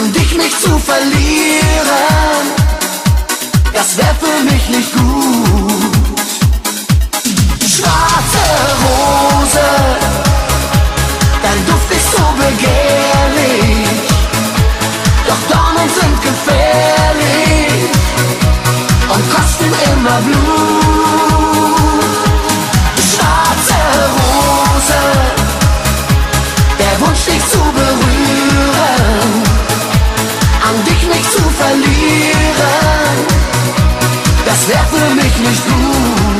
an dich nicht zu verlieren, das wär für mich nicht gut. Schwarze Rose, dein Duft ist so begehrlich, doch Dornen sind gefährlich und kosten immer Blut. Schwarze Rose, der Wunsch dich zu berühren, an dich nicht zu verlieren, das wär für mich nicht gut.